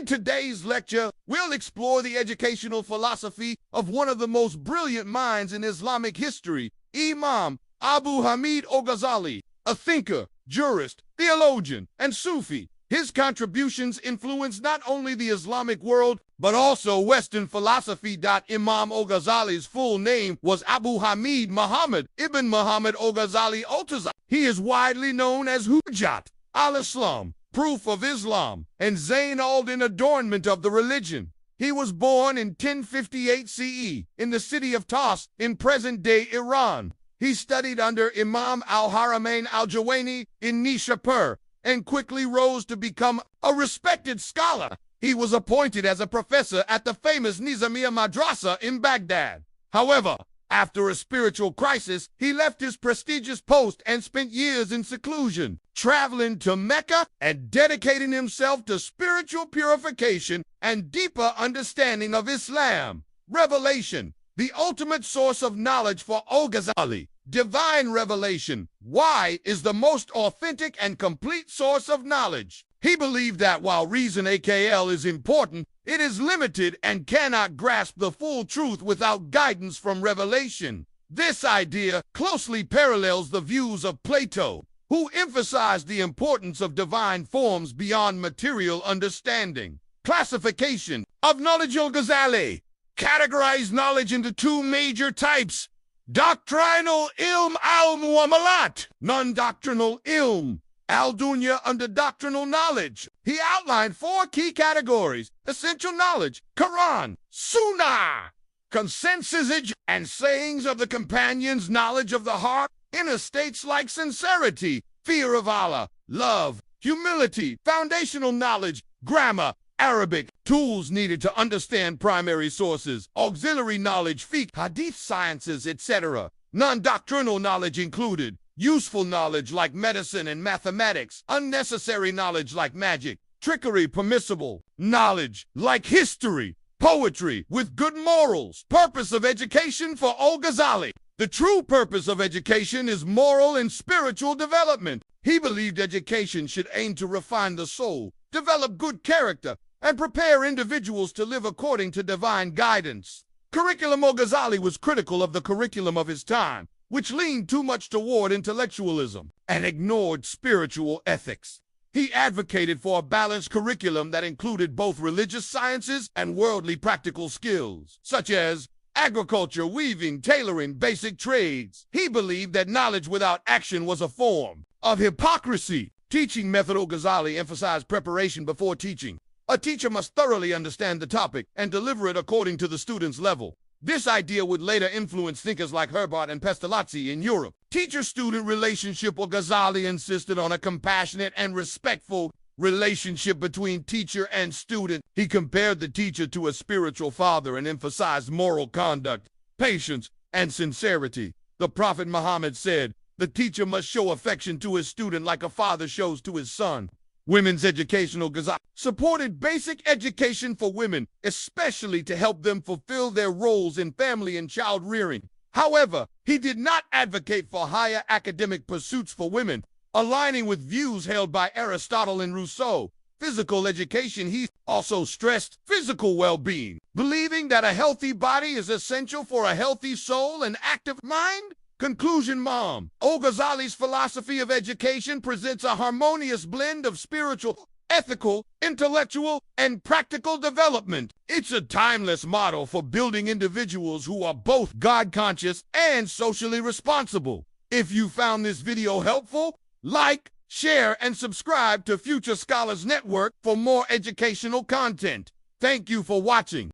In today's lecture, we'll explore the educational philosophy of one of the most brilliant minds in Islamic history, Imam Al Ghazali, a thinker, jurist, theologian, and Sufi. His contributions influenced not only the Islamic world, but also Western philosophy. Imam Al Ghazali's full name was Abu Hamid Muhammad ibn Muhammad Al Ghazali Al-Tazali. He is widely known as Hujjat al-Islam, proof of Islam, and Zayn al-Din, adornment of the religion. He was born in 1058 CE in the city of Tas in present-day Iran. He studied under Imam al-Haramain al-Juwayni in Nishapur and quickly rose to become a respected scholar. He was appointed as a professor at the famous Nizamiya Madrasa in Baghdad. However, after a spiritual crisis, he left his prestigious post and spent years in seclusion, traveling to Mecca and dedicating himself to spiritual purification and deeper understanding of Islam. Revelation, the ultimate source of knowledge for Al Ghazali. Divine revelation, why, is the most authentic and complete source of knowledge. He believed that while reason AKL is important, it is limited and cannot grasp the full truth without guidance from revelation. This idea closely parallels the views of Plato, who emphasized the importance of divine forms beyond material understanding. Classification of knowledge. Al Ghazali categorized knowledge into two major types: doctrinal ilm al-muamalat, non-doctrinal ilm al-dunya. Under doctrinal knowledge, he outlined four key categories: essential knowledge, Quran, Sunnah, consensus and sayings of the companions, knowledge of the heart, inner states like sincerity, fear of Allah, love, humility, foundational knowledge, grammar, Arabic, tools needed to understand primary sources, auxiliary knowledge, fiqh, hadith, sciences, etc. Non-doctrinal knowledge included useful knowledge like medicine and mathematics, unnecessary knowledge like magic, trickery, permissible knowledge like history, poetry with good morals. Purpose of education for Al Ghazali. The true purpose of education is moral and spiritual development. He believed education should aim to refine the soul, develop good character, and prepare individuals to live according to divine guidance. Curriculum. Al Ghazali was critical of the curriculum of his time, which leaned too much toward intellectualism and ignored spiritual ethics. He advocated for a balanced curriculum that included both religious sciences and worldly practical skills, such as agriculture, weaving, tailoring, basic trades. He believed that knowledge without action was a form of hypocrisy. Teaching method. Al Ghazali emphasized preparation before teaching. A teacher must thoroughly understand the topic and deliver it according to the student's level. This idea would later influence thinkers like Herbart and Pestalozzi in Europe. Teacher-student relationship. Al Ghazali insisted on a compassionate and respectful relationship between teacher and student. He compared the teacher to a spiritual father and emphasized moral conduct, patience, and sincerity. The Prophet Muhammad said, "The teacher must show affection to his student like a father shows to his son." Women's education. Al Ghazali supported basic education for women, especially to help them fulfill their roles in family and child rearing. However, he did not advocate for higher academic pursuits for women, aligning with views held by Aristotle and Rousseau. Physical education. He also stressed physical well-being, believing that a healthy body is essential for a healthy soul and active mind. Conclusion. Imam Al Ghazali's philosophy of education presents a harmonious blend of spiritual, ethical, intellectual, and practical development. It's a timeless model for building individuals who are both God-conscious and socially responsible. If you found this video helpful, like, share, and subscribe to Future Scholars Network for more educational content. Thank you for watching.